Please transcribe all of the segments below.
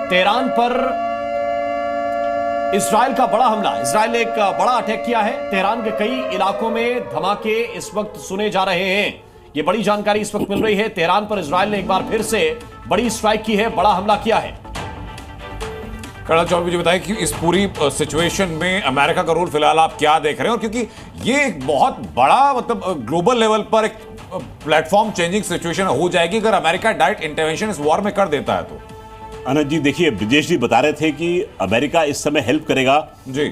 Tehran पर Israel का बड़ा हमला। इजराइल ने एक बड़ा अटैक किया है। तेहरान के कई इलाकों में धमाके इस वक्त सुने जा रहे हैं। ये बड़ी जानकारी इस वक्त मिल रही है। तेहरान पर इजराइल ने एक बार फिर से बड़ी स्ट्राइक की है, बड़ा हमला किया है। कर्नल चौबे मुझे बताएं कि इस पूरी सिचुएशन में अमेरिका का रोल फिलहाल आप क्या देख रहे हैं, और क्योंकि ये एक बहुत बड़ा मतलब ग्लोबल लेवल पर एक प्लेटफॉर्म चेंजिंग सिचुएशन हो जाएगी अगर अमेरिका डायरेक्ट इंटरवेंशन इस वॉर में कर देता है तो। अनंत जी देखिए, ब्रिजेश जी बता रहे थे कि अमेरिका इस समय हेल्प करेगा जी।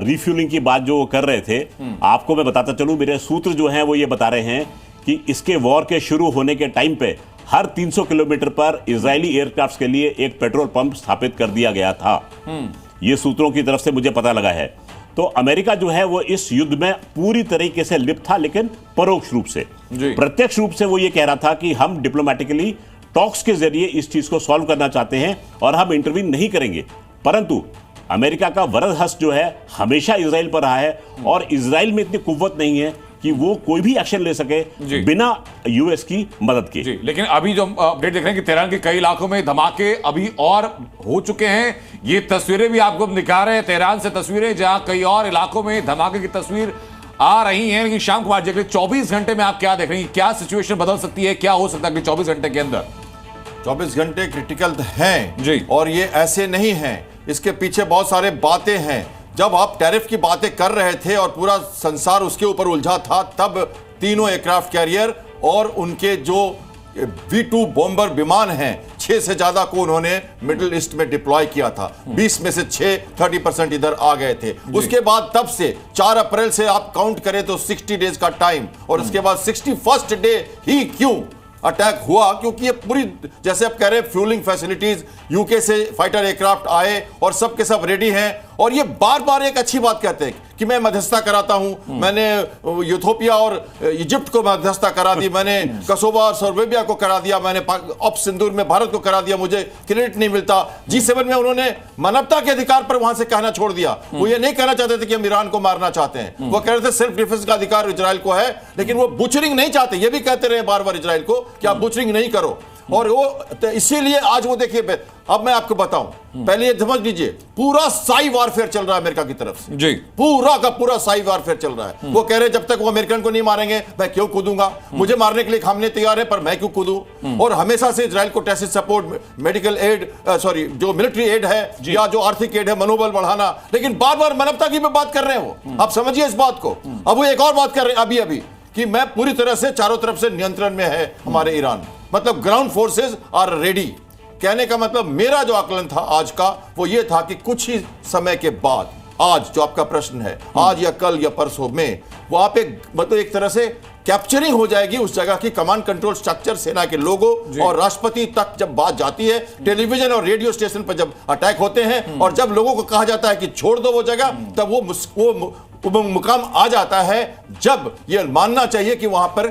रिफ्यूलिंग की बात जो कर रहे थे, आपको मैं बताता चलूं, मेरे सूत्र जो हैं वो ये बता रहे हैं कि इसके वॉर के शुरू होने के टाइम पे हर 300 किलोमीटर पर इजरायली एयरक्राफ्ट के लिए एक पेट्रोल पंप स्थापित कर दिया गया था। ये सूत्रों की तरफ से मुझे पता लगा है। तो अमेरिका जो है वो इस युद्ध में पूरी तरीके से लिप्त था, लेकिन परोक्ष रूप से। प्रत्यक्ष रूप से वो ये कह रहा था कि हम डिप्लोमेटिकली टॉक्स के जरिए इस चीज को सॉल्व करना चाहते हैं और हम इंटरवीन नहीं करेंगे। परंतु अमेरिका का वरद हस्त जो है हमेशा इजराइल पर रहा है, और इजराइल में इतनी कुव्वत नहीं है कि वो कोई भी एक्शन ले सके बिना यूएस की मदद के। जी, लेकिन अभी जो अपडेट देख रहे हैं कि तेहरान के कई इलाकों में धमाके अभी और हो चुके हैं। ये तस्वीरें भी आपको दिखा रहे हैं, तेहरान से तस्वीरें जहां कई और इलाकों में धमाके की तस्वीर आ रही हैं। लेकिन शाम कुमार जी 24 घंटे में आप क्या देख रहे हैं, क्या सिचुएशन बदल सकती है, क्या हो सकता है 24 घंटे के अंदर? 24 घंटे क्रिटिकल हैं जी, और ये ऐसे नहीं हैं, इसके पीछे बहुत सारे बातें हैं। जब आप टैरिफ की बातें कर रहे थे और पूरा संसार उसके ऊपर उलझा था, तब तीनों एयरक्राफ्ट कैरियर और उनके जो V2 बॉम्बर विमान हैं 6 से ज्यादा को उन्होंने मिडिल ईस्ट में डिप्लॉय किया था। 20 में से 6 30% इधर आ गए थे। उसके बाद तब से 4 अप्रैल से आप काउंट करें तो 60 डेज का टाइम, और उसके बाद 61st डे ही क्यों अटैक हुआ, क्योंकि ये पूरी, जैसे आप कह रहे हैं, फ्यूलिंग फैसिलिटीज, यूके से फाइटर एयरक्राफ्ट आए और सब के सब रेडी हैं। और ये बार बार एक अच्छी बात कहते हैं कि मैं मध्यस्थता कराता हूं, मैंने यूथोपिया और इजिप्ट को मध्यस्थता करा दी, मैंने कसोबा और सर्बिया को करा दिया, मैंने ऑप सिंदूर में भारत को करा दिया, मुझे क्रेडिट नहीं मिलता। G7 में उन्होंने मानवता के अधिकार पर वहां से कहना छोड़ दिया। वो ये नहीं कहना चाहते थे कि हम ईरान को मारना चाहते हैं, वो कह रहे थे सेल्फ डिफेंस का अधिकार इजराइल को है, लेकिन वो बुचरिंग नहीं चाहते। ये भी कहते रहे बार बार इजराइल को कि आप बुचरिंग नहीं करो। और वो इसीलिए आज वो देखिए, अब मैं आपको बताऊं, पहले ये समझ लीजिए, पूरा साई वारफेयर चल रहा है अमेरिका की तरफ से जी, पूरा का पूरा साई वारफेयर चल रहा है। वो कह रहे जब तक वो अमेरिकन को नहीं मारेंगे मैं क्यों कूदूंगा, मुझे मारने के लिए खामने तैयार है पर मैं क्यों कूदूं। और हमेशा से इजराइल को tacit support, medical aid, sorry जो मिलिट्री एड है या जो आर्थिक एड है, मनोबल बढ़ाना, लेकिन बार बार मानवता की भी बात कर रहे हो। आप समझिए इस बात को। अब वो एक और बात कर रहे हैं अभी कि मैं पूरी तरह से चारों तरफ से नियंत्रण में है हमारे ईरान, मतलब ग्राउंड फोर्सेस आर रेडी। कहने का मतलब मेरा जो आकलन था आज का वो ये था कि कुछ ही समय के बाद, आज जो आपका प्रश्न है, आज या कल या परसों में, वहां पे मतलब एक तरह से कैप्चरिंग हो जाएगी उस जगह की। कमांड कंट्रोल स्ट्रक्चर, सेना के लोगों और राष्ट्रपति तक जब बात जाती है, टेलीविजन और रेडियो स्टेशन पर जब अटैक होते हैं और जब लोगों को कहा जाता है कि छोड़ दो वो जगह, तब वो मुकाम आ जाता है जब यह मानना चाहिए कि वहां पर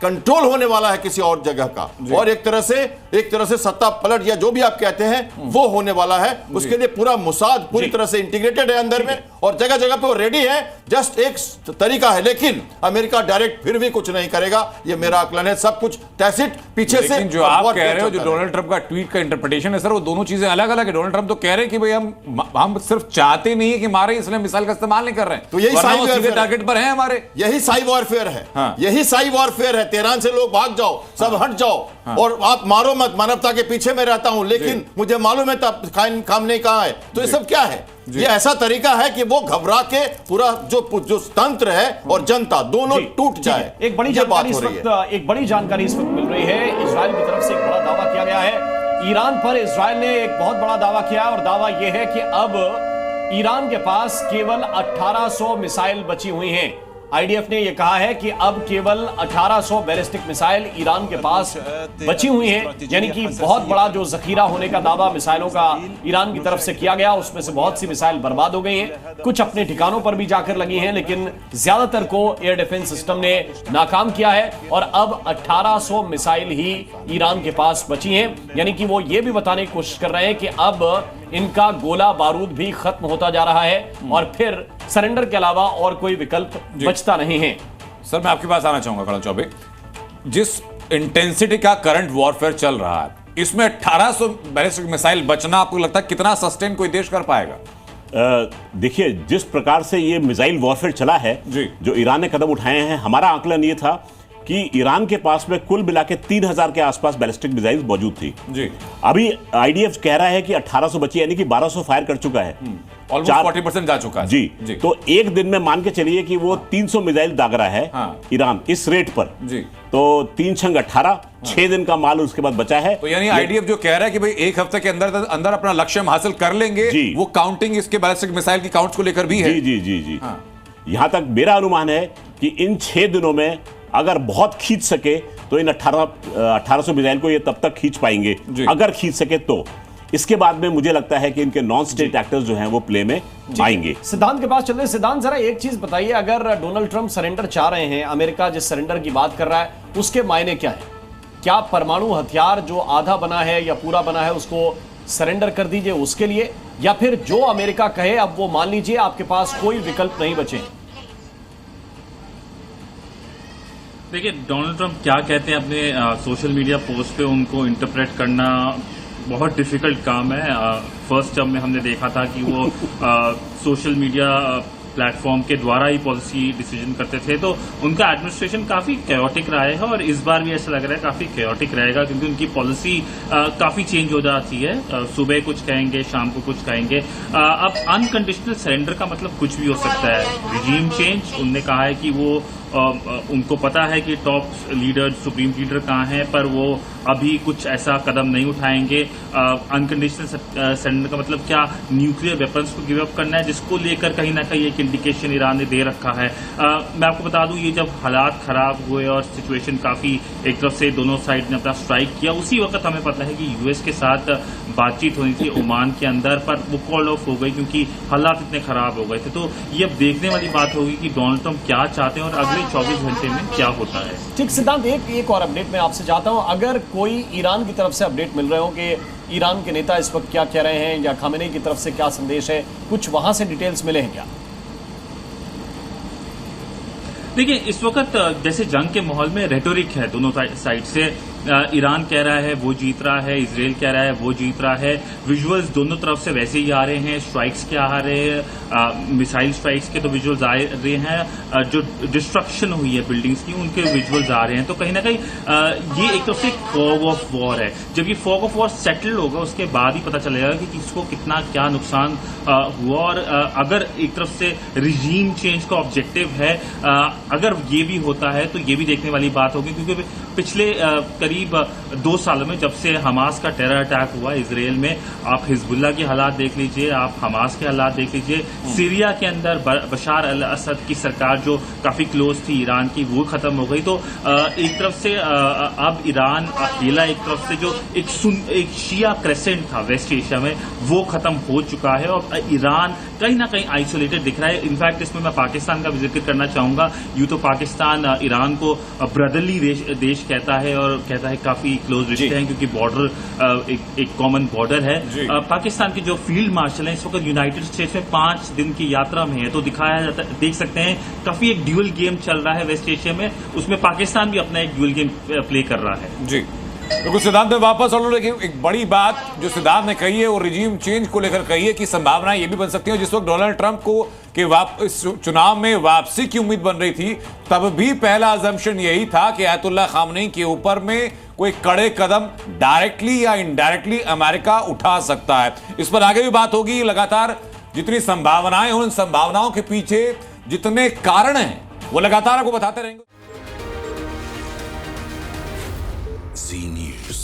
कंट्रोल होने वाला है किसी और जगह का, और एक तरह से सत्ता पलट या जो भी आप कहते हैं वो होने वाला है। उसके लिए पूरा मुसाद पूरी तरह से इंटीग्रेटेड है अंदर में, और जगह जगह पे वो रेडी है। जस्ट एक तरीका है, लेकिन अमेरिका डायरेक्ट फिर भी कुछ नहीं करेगा, ये मेरा आकलन है। सब कुछ टैसिट पीछे से। जो आप कह रहे हो, जो डोनाल्ड ट्रंप का ट्वीट का इंटरप्रिटेशन है सर, वो दोनों चीजें अलग अलग है। डोनाल्ड ट्रंप तो कह रहे हैं कि भाई हम सिर्फ चाहते नहीं है कि मारे, इसलिए मिसाइल का इस्तेमाल नहीं कर रहे हैं, तो यही साई टारगेट पर है हमारे, यही साई वॉरफेयर है। यही साई वॉरफेयर है। तेहरान से लोग भाग जाओ, सब हट जाओ, और आप मारो मत, मानवता के पीछे मैं रहता हूं, लेकिन मुझे मालूम है तब खामने कहां है। तो ये सब क्या है? ये ऐसा तरीका है कि वो घबरा के पूरा जो तंत्र है और जनता दोनों टूट जाए। एक बड़ी जानकारी इस वक्त मिल रही है। इजराइल की तरफ से एक बड़ा दावा किया गया है ईरान पर। इजराइल ने एक बहुत बड़ा दावा किया है, और दावा यह है कि अब ईरान के पास केवल 1800 मिसाइल बची हुई हैं। आईडीएफ ने यह कहा है कि अब केवल 1800 बैलिस्टिक मिसाइल ईरान के पास बची हुई हैं, यानी कि बहुत बड़ा जो जखीरा होने का दावा मिसाइलों का ईरान की तरफ से किया गया, उसमें से बहुत सी मिसाइल बर्बाद हो गई हैं, कुछ अपने ठिकानों पर भी जाकर लगी हैं, लेकिन ज्यादातर को एयर डिफेंस सिस्टम ने नाकाम किया है। और अब 1800 मिसाइल ही ईरान के पास बची हैं, यानी कि वो ये भी बताने की कोशिश कर रहे हैं कि अब इनका गोला बारूद भी खत्म होता जा रहा है और फिर सरेंडर के अलावा और कोई विकल्प बचता नहीं है। सर मैं आपके पास आना चाहूंगा कर्नल चौबे, जिस इंटेंसिटी का करंट वॉरफेयर चल रहा है, इसमें 1800 बैलिस्टिक मिसाइल बचना आपको लगता है कितना सस्टेन कोई देश कर पाएगा? देखिए, जिस प्रकार से ये मिसाइल वॉरफेयर चला है, जी। जो ईरान ने कदम उठाए हैं, हमारा आकलन ये था कि ईरान के पास में कुल मिला के 3000 के आसपास बैलिस्टिक मिसाइल मौजूद थी। जी। अभी आईडीएफ कह रहा है कि 1800 बची, यानी कि 1200 फायर कर चुका है। ऑलमोस्ट 40% जा चुका है। जी। तो एक दिन में मान के चलिए कि वो 300 मिसाइल दाग रहा है। हाँ। ईरान इस रेट पर। जी। तो 3 छंग 18, 6 दिन का माल उसके बाद बचा है। तो यानी आईडीएफ जो कह रहा है कि भाई एक हफ्ते के अंदर अंदर अपना लक्ष्य हम हासिल कर लेंगे, जी। वो काउंटिंग इसके बैलिस्टिक मिसाइल की काउंट्स को लेकर भी है। जी जी जी जी। हाँ। यहां तक मेरा अनुमान है कि इन 6 दिनों में अगर बहुत खींच सके तो इन 1800 मिसाइल को ये तब तक खींच पाएंगे, अगर खींच सके तो। इसके बाद में मुझे लगता है कि इनके नॉन स्टेट एक्टर्स जो हैं वो प्ले में आएंगे। सिद्धांत के पास चल रहे। सिद्धांत, जरा एक चीज बताइए, अगर डोनाल्ड ट्रंप सरेंडर चाह रहे हैं, अमेरिका जिस सरेंडर की बात कर रहा है, उसके मायने क्या है? क्या परमाणु हथियार जो आधा बना है या पूरा बना है उसको सरेंडर कर दीजिए उसके लिए, या फिर जो अमेरिका कहे अब वो मान लीजिए, आपके पास कोई विकल्प नहीं बचे? देखिए, डोनाल्ड ट्रंप क्या कहते हैं अपने सोशल मीडिया पोस्ट पे, उनको इंटरप्रेट करना बहुत डिफिकल्ट काम है। फर्स्ट टर्म में हमने देखा था कि वो सोशल मीडिया प्लेटफॉर्म के द्वारा ही पॉलिसी डिसीजन करते थे, तो उनका एडमिनिस्ट्रेशन काफी कैओटिक रहा है और इस बार भी ऐसा लग रहा है काफी कैओटिक रहेगा, क्योंकि उनकी पॉलिसी काफी चेंज हो जाती है। सुबह कुछ कहेंगे, शाम को कुछ कहेंगे। अब अनकंडीशनल सरेंडर का मतलब कुछ भी हो सकता है। रिजीम चेंज, उनने कहा है कि वो उनको पता है कि टॉप लीडर, सुप्रीम लीडर कहाँ हैं, पर वो अभी कुछ ऐसा कदम नहीं उठाएंगे। अनकंडीशनल सरेंडर का मतलब क्या? न्यूक्लियर वेपन्स को गिव अप करना है, जिसको लेकर कहीं ना कहीं एक इंडिकेशन ईरान ने दे रखा है। मैं आपको बता दूं, ये जब हालात खराब हुए और सिचुएशन काफी एक तरफ से दोनों साइड ने अपना स्ट्राइक किया, उसी वक्त हमें पता है कि यूएस के साथ बातचीत होनी थी ओमान के अंदर, पर वो कॉल ऑफ हो गई क्योंकि हालात इतने खराब हो गए थे। तो ये अब देखने वाली बात होगी कि डोनाल्ड ट्रंप क्या चाहते हैं और अगले 24 घंटे में क्या होता है। ठीक सिद्धांत, एक और अपडेट मैं आपसे चाहता हूं। अगर कोई ईरान की तरफ से अपडेट मिल रहे हो कि ईरान के नेता इस वक्त क्या कह रहे हैं या खामेनी की तरफ से क्या संदेश है, कुछ वहां से डिटेल्स मिले हैं क्या? देखिए, इस वक्त जैसे जंग के माहौल में रेटोरिक है दोनों साइड से। ईरान कह रहा है वो जीत रहा है, इजराइल कह रहा है वो जीत रहा है। विजुअल्स दोनों तरफ से वैसे ही आ रहे हैं, स्ट्राइक्स के आ रहे हैं, मिसाइल स्ट्राइक्स के तो विजुअल्स आ रहे हैं, जो डिस्ट्रक्शन हुई है बिल्डिंग्स की उनके विजुअल्स आ रहे हैं। तो कहीं ना कहीं ये एक तरफ से फॉग ऑफ वॉर है। जब ये फॉग ऑफ वॉर सेटल होगा उसके बाद ही पता चलेगा कि किसको कितना क्या नुकसान हुआ। और अगर एक तरफ से रिजीम चेंज का ऑब्जेक्टिव है, अगर ये भी होता है तो ये भी देखने वाली बात होगी, क्योंकि पिछले करीब 2 सालों में जब से हमास का टेरर अटैक हुआ इजराइल में, आप हिजबुल्लाह के हालात देख लीजिए, आप हमास के हालात देख लीजिए। सीरिया के अंदर बशार अल असद की सरकार जो काफी क्लोज थी ईरान की, वो खत्म हो गई। तो एक तरफ से अब ईरान अकेला, एक तरफ से जो एक शिया क्रेसेंट था वेस्ट एशिया में, वो खत्म हो चुका है और ईरान कहीं ना कहीं आइसोलेटेड दिख रहा है। इनफैक्ट इसमें मैं पाकिस्तान का भी जिक्र करना चाहूंगा। यूं तो पाकिस्तान ईरान को ब्रदरली देश कहता है और कहता है काफी क्लोज रिश्ते हैं, क्योंकि बॉर्डर एक कॉमन बॉर्डर है। पाकिस्तान के जो फील्ड मार्शल हैं इस वक्त यूनाइटेड स्टेट्स में 5 दिन की यात्रा में है। तो दिखाया जाता है, देख सकते हैं काफी एक ड्यूअल गेम चल रहा है वेस्ट एशिया में, उसमें पाकिस्तान भी अपना एक ड्यूअल गेम प्ले कर रहा है। जी बिल्कुल। सिद्धांत में वापस और लेकिन एक बड़ी बात जो सिद्धांत ने कही है वो रिजीम चेंज को लेकर कही है कि संभावना ये भी बन सकती है, जिस वक्त डोनाल्ड ट्रंप को कि इस चुनाव में वापसी की उम्मीद बन रही थी, तब भी पहला अजम्पशन यही था कि आयतुल्लाह खामनेई के ऊपर में कोई कड़े कदम डायरेक्टली या इनडायरेक्टली अमेरिका उठा सकता है। इस पर आगे भी बात होगी। लगातार जितनी संभावनाएं हो, उन संभावनाओं के पीछे जितने कारण हैं वो लगातार आपको बताते रहेंगे। Z News.